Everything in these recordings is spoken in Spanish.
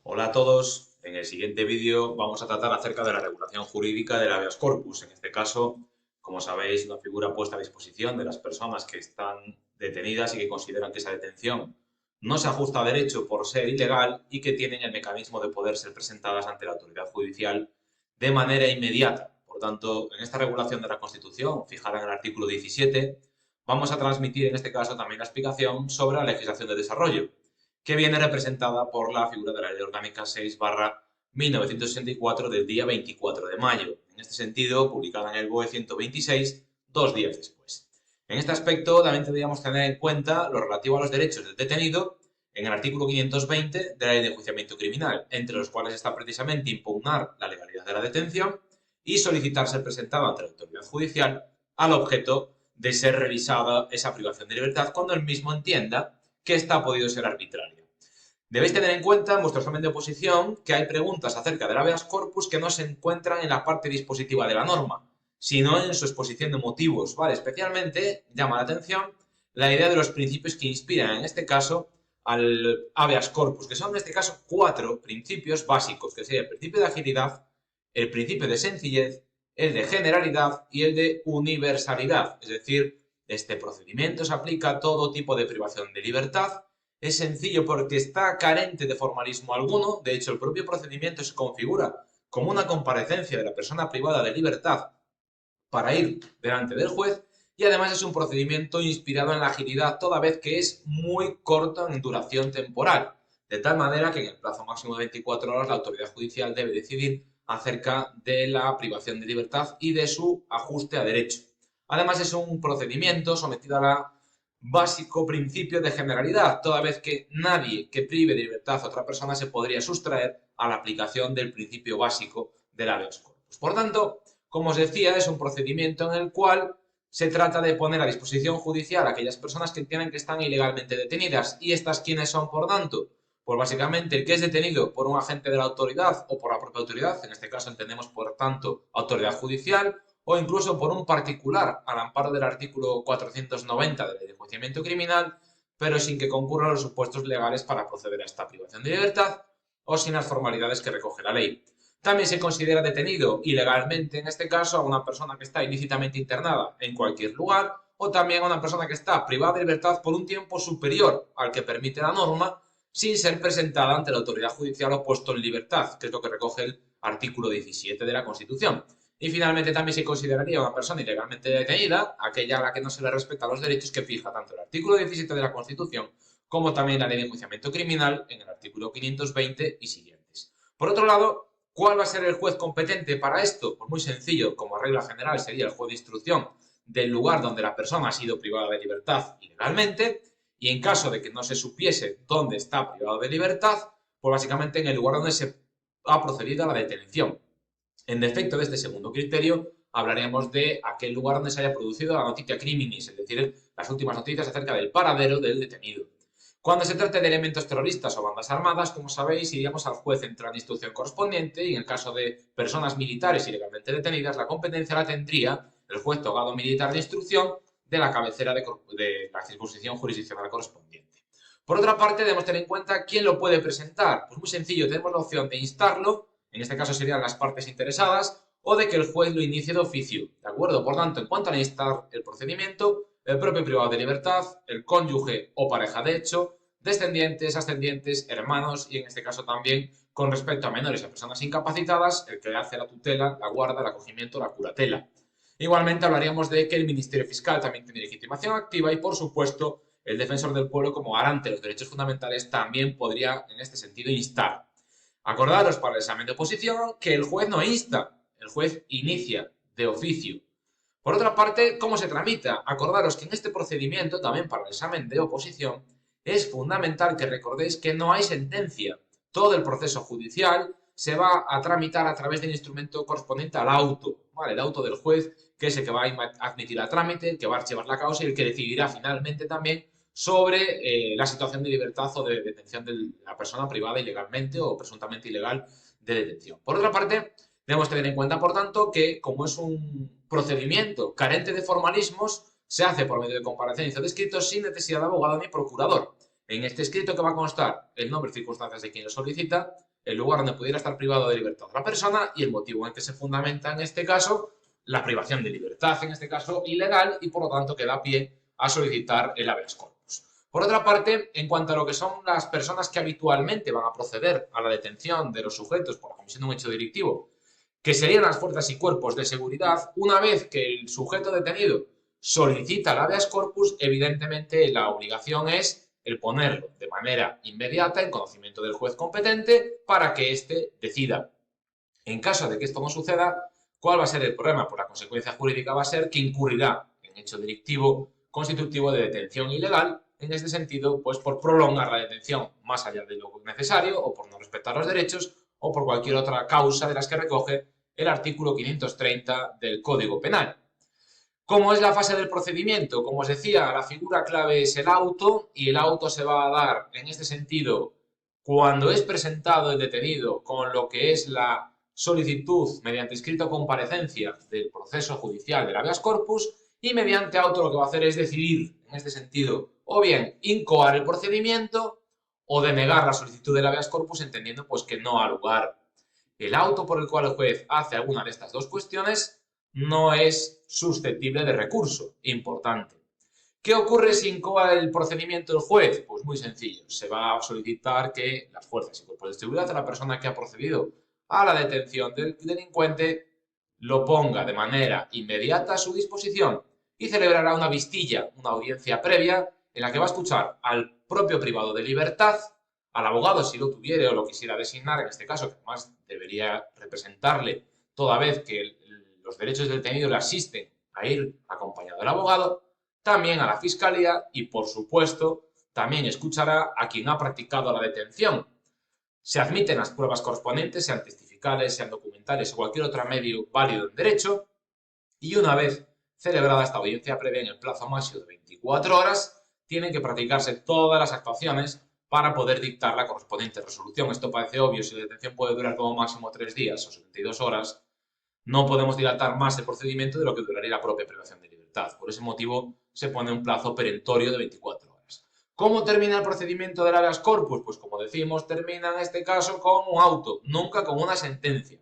Hola a todos. En el siguiente vídeo vamos a tratar acerca de la regulación jurídica del habeas corpus. En este caso, como sabéis, una figura puesta a disposición de las personas que están detenidas y que consideran que esa detención no se ajusta a derecho por ser ilegal y que tienen el mecanismo de poder ser presentadas ante la autoridad judicial de manera inmediata. Por tanto, en esta regulación de la Constitución, fijada en el artículo 17, vamos a transmitir en este caso también la explicación sobre la legislación de desarrollo, que viene representada por la figura de la Ley Orgánica 6/1964 del día 24 de mayo. En este sentido, publicada en el BOE 126, 2 días después. En este aspecto también tendríamos tener en cuenta lo relativo a los derechos del detenido en el artículo 520 de la Ley de Enjuiciamiento Criminal, entre los cuales está precisamente impugnar la legalidad de la detención y solicitar ser presentado ante la autoridad judicial al objeto de ser revisada esa privación de libertad cuando el mismo entienda que esta ha podido ser arbitraria. Debéis tener en cuenta en vuestro examen de oposición que hay preguntas acerca del habeas corpus que no se encuentran en la parte dispositiva de la norma, sino en su exposición de motivos, ¿vale? Especialmente llama la atención la idea de los principios que inspiran en este caso al habeas corpus, que son en este caso 4 principios básicos, que sería el principio de agilidad, el principio de sencillez, el de generalidad y el de universalidad. Es decir, este procedimiento se aplica a todo tipo de privación de libertad. Es sencillo porque está carente de formalismo alguno. De hecho, el propio procedimiento se configura como una comparecencia de la persona privada de libertad para ir delante del juez, y además es un procedimiento inspirado en la agilidad, toda vez que es muy corto en duración temporal, de tal manera que en el plazo máximo de 24 horas la autoridad judicial debe decidir acerca de la privación de libertad y de su ajuste a derecho. Además es un procedimiento sometido a la básico principio de generalidad, toda vez que nadie que prive de libertad a otra persona se podría sustraer a la aplicación del principio básico del habeas corpus. Por tanto, como os decía, es un procedimiento en el cual se trata de poner a disposición judicial a aquellas personas que entienden que están ilegalmente detenidas. ¿Y estas quiénes son, por tanto? Pues básicamente el que es detenido por un agente de la autoridad o por la propia autoridad, en este caso entendemos por tanto autoridad judicial, o incluso por un particular al amparo del artículo 490 de la Ley de Enjuiciamiento Criminal, pero sin que concurran los supuestos legales para proceder a esta privación de libertad o sin las formalidades que recoge la ley. También se considera detenido ilegalmente, en este caso, a una persona que está ilícitamente internada en cualquier lugar o también a una persona que está privada de libertad por un tiempo superior al que permite la norma sin ser presentada ante la autoridad judicial o puesto en libertad, que es lo que recoge el artículo 17 de la Constitución. Y finalmente también se consideraría una persona ilegalmente detenida aquella a la que no se le respetan los derechos que fija tanto el artículo 17 de la Constitución como también la Ley de Enjuiciamiento Criminal en el artículo 520 y siguientes. Por otro lado, ¿cuál va a ser el juez competente para esto? Pues muy sencillo, como regla general sería el juez de instrucción del lugar donde la persona ha sido privada de libertad ilegalmente, y en caso de que no se supiese dónde está privado de libertad, pues básicamente en el lugar donde se ha procedido a la detención. En defecto de este segundo criterio, hablaríamos de aquel lugar donde se haya producido la noticia criminis, es decir, las últimas noticias acerca del paradero del detenido. Cuando se trate de elementos terroristas o bandas armadas, como sabéis, iríamos al juez central de instrucción correspondiente y en el caso de personas militares ilegalmente detenidas, la competencia la tendría el juez togado militar de instrucción de la cabecera de la circunscripción jurisdiccional correspondiente. Por otra parte, debemos tener en cuenta quién lo puede presentar. Pues muy sencillo, tenemos la opción de instarlo, en este caso serían las partes interesadas, o de que el juez lo inicie de oficio. ¿De acuerdo? Por tanto, en cuanto a instar el procedimiento, el propio privado de libertad, el cónyuge o pareja de hecho, descendientes, ascendientes, hermanos y en este caso también con respecto a menores y a personas incapacitadas, el que hace la tutela, la guarda, el acogimiento, la curatela. Igualmente hablaríamos de que el Ministerio Fiscal también tiene legitimación activa y por supuesto el defensor del pueblo como garante de los derechos fundamentales también podría en este sentido instar. Acordaros para el examen de oposición que el juez no insta, el juez inicia de oficio. Por otra parte, ¿cómo se tramita? Acordaros que en este procedimiento, también para el examen de oposición, es fundamental que recordéis que no hay sentencia. Todo el proceso judicial se va a tramitar a través del instrumento correspondiente al auto, ¿vale? El auto del juez, que es el que va a admitir a trámite, el que va a archivar la causa y el que decidirá finalmente también sobre la situación de libertad o de detención de la persona privada ilegalmente o presuntamente ilegal de detención. Por otra parte, debemos tener en cuenta, por tanto, que como es un procedimiento carente de formalismos, se hace por medio de comparecencia de escritos sin necesidad de abogado ni procurador. En este escrito que va a constar el nombre y circunstancias de quien lo solicita, el lugar donde pudiera estar privado de libertad la persona y el motivo en el que se fundamenta en este caso la privación de libertad, en este caso ilegal, y por lo tanto que da pie a solicitar el habeas corpus. Por otra parte, en cuanto a lo que son las personas que habitualmente van a proceder a la detención de los sujetos por la comisión de un hecho delictivo, que serían las fuerzas y cuerpos de seguridad, una vez que el sujeto detenido solicita el habeas corpus, evidentemente la obligación es el ponerlo de manera inmediata en conocimiento del juez competente para que éste decida. En caso de que esto no suceda, ¿cuál va a ser el problema? Pues la consecuencia jurídica va a ser que incurrirá en hecho delictivo constitutivo de detención ilegal, en este sentido, pues por prolongar la detención más allá de lo necesario o por no respetar los derechos o por cualquier otra causa de las que recoge el artículo 530 del Código Penal. ¿Cómo es la fase del procedimiento? Como os decía, la figura clave es el auto y el auto se va a dar en este sentido cuando es presentado el detenido con lo que es la solicitud mediante escrito o comparecencia del proceso judicial del habeas corpus y mediante auto lo que va a hacer es decidir en este sentido o bien incoar el procedimiento o denegar la solicitud del habeas corpus entendiendo pues que no ha lugar. El auto por el cual el juez hace alguna de estas dos cuestiones no es susceptible de recurso. Importante. ¿Qué ocurre si incoa el procedimiento el juez? Pues muy sencillo. Se va a solicitar que las fuerzas y cuerpos de seguridad de la persona que ha procedido a la detención del delincuente lo ponga de manera inmediata a su disposición y celebrará una vistilla, una audiencia previa, en la que va a escuchar al propio privado de libertad, al abogado si lo tuviere o lo quisiera designar, en este caso, que además debería representarle toda vez que los derechos del detenido le asisten a ir acompañado del abogado, también a la fiscalía y, por supuesto, también escuchará a quien ha practicado la detención. Se admiten las pruebas correspondientes, sean testificales, sean documentales o cualquier otro medio válido en derecho, y una vez celebrada esta audiencia previa en el plazo máximo de 24 horas, tienen que practicarse todas las actuaciones para poder dictar la correspondiente resolución. Esto parece obvio, si la detención puede durar como máximo 3 días o 72 horas, no podemos dilatar más el procedimiento de lo que duraría la propia privación de libertad. Por ese motivo se pone un plazo perentorio de 24 horas. ¿Cómo termina el procedimiento del habeas corpus? Pues como decimos, termina en este caso con un auto, nunca con una sentencia.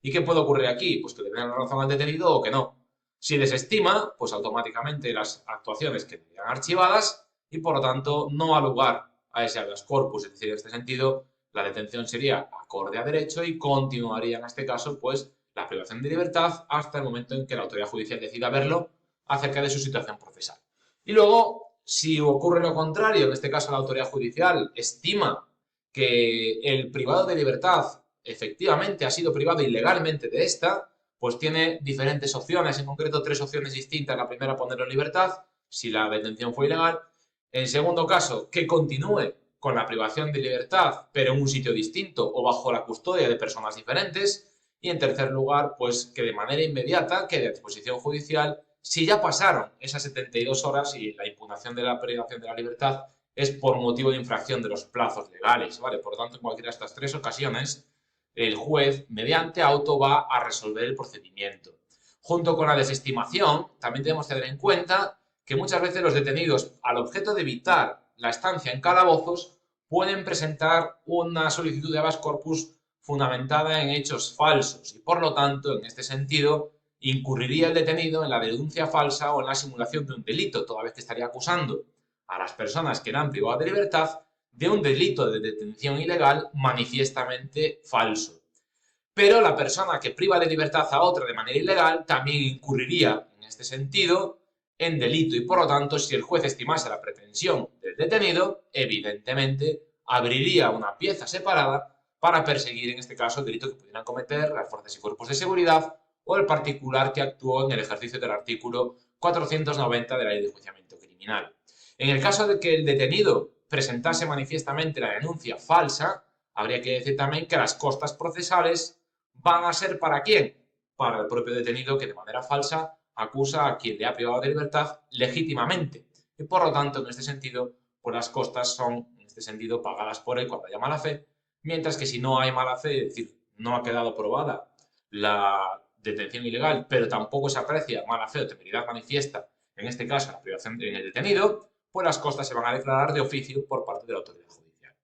¿Y qué puede ocurrir aquí? Pues que le den la razón al detenido o que no. Si desestima, pues automáticamente las actuaciones quedarían archivadas y por lo tanto no ha lugar a ese habeas corpus. Es decir, en este sentido, la detención sería acorde a derecho y continuaría en este caso, pues, la privación de libertad hasta el momento en que la autoridad judicial decida verlo acerca de su situación procesal. Y luego, si ocurre lo contrario, en este caso la autoridad judicial estima que el privado de libertad efectivamente ha sido privado ilegalmente de esta, pues tiene diferentes opciones, en concreto 3 opciones distintas. La primera, ponerlo en libertad, si la detención fue ilegal. En segundo caso, que continúe con la privación de libertad, pero en un sitio distinto o bajo la custodia de personas diferentes. Y en tercer lugar, pues que de manera inmediata quede a disposición judicial si ya pasaron esas 72 horas y la impugnación de la privación de la libertad es por motivo de infracción de los plazos legales, ¿vale? Por lo tanto, en cualquiera de estas 3 ocasiones, el juez, mediante auto, va a resolver el procedimiento. Junto con la desestimación, también tenemos que tener en cuenta que muchas veces los detenidos, al objeto de evitar la estancia en calabozos, pueden presentar una solicitud de habeas corpus fundamentada en hechos falsos y, por lo tanto, en este sentido, incurriría el detenido en la denuncia falsa o en la simulación de un delito, toda vez que estaría acusando a las personas que eran privadas de libertad de un delito de detención ilegal manifiestamente falso. Pero la persona que priva de libertad a otra de manera ilegal también incurriría, en este sentido, en delito y, por lo tanto, si el juez estimase la pretensión del detenido, evidentemente abriría una pieza separada para perseguir, en este caso, el delito que pudieran cometer las fuerzas y cuerpos de seguridad o el particular que actuó en el ejercicio del artículo 490 de la Ley de Enjuiciamiento Criminal. En el caso de que el detenido presentase manifiestamente la denuncia falsa, habría que decir también que las costas procesales van a ser ¿para quién? Para el propio detenido que de manera falsa acusa a quien le ha privado de libertad legítimamente. Y por lo tanto, en este sentido, pues las costas son, en este sentido, pagadas por él cuando haya mala fe, mientras que si no hay mala fe, es decir, no ha quedado probada la detención ilegal, pero tampoco se aprecia mala fe o temeridad manifiesta, en este caso la privación en el detenido, pues las costas se van a declarar de oficio por parte de la autoridad judicial.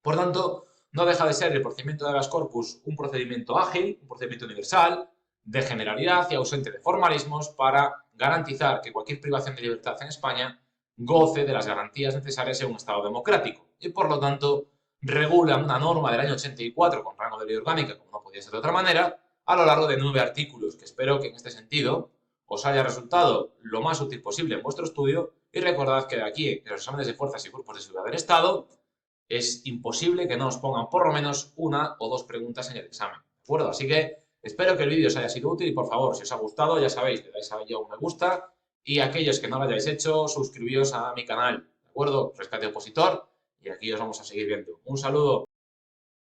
Por tanto, no deja de ser el procedimiento de habeas corpus un procedimiento ágil, un procedimiento universal, de generalidad y ausente de formalismos para garantizar que cualquier privación de libertad en España goce de las garantías necesarias en un Estado democrático y, por lo tanto, regula una norma del año 84 con rango de ley orgánica, como no podía ser de otra manera, a lo largo de 9 artículos, que espero que en este sentido os haya resultado lo más útil posible en vuestro estudio y recordad que de aquí, en los exámenes de fuerzas y cuerpos de seguridad del Estado, es imposible que no os pongan por lo menos una o dos preguntas en el examen, ¿de acuerdo? Así que espero que el vídeo os haya sido útil y, por favor, si os ha gustado, ya sabéis, le dais ahí a un me gusta y aquellos que no lo hayáis hecho, suscribíos a mi canal, ¿de acuerdo? Rescate Opositor y aquí os vamos a seguir viendo. Un saludo.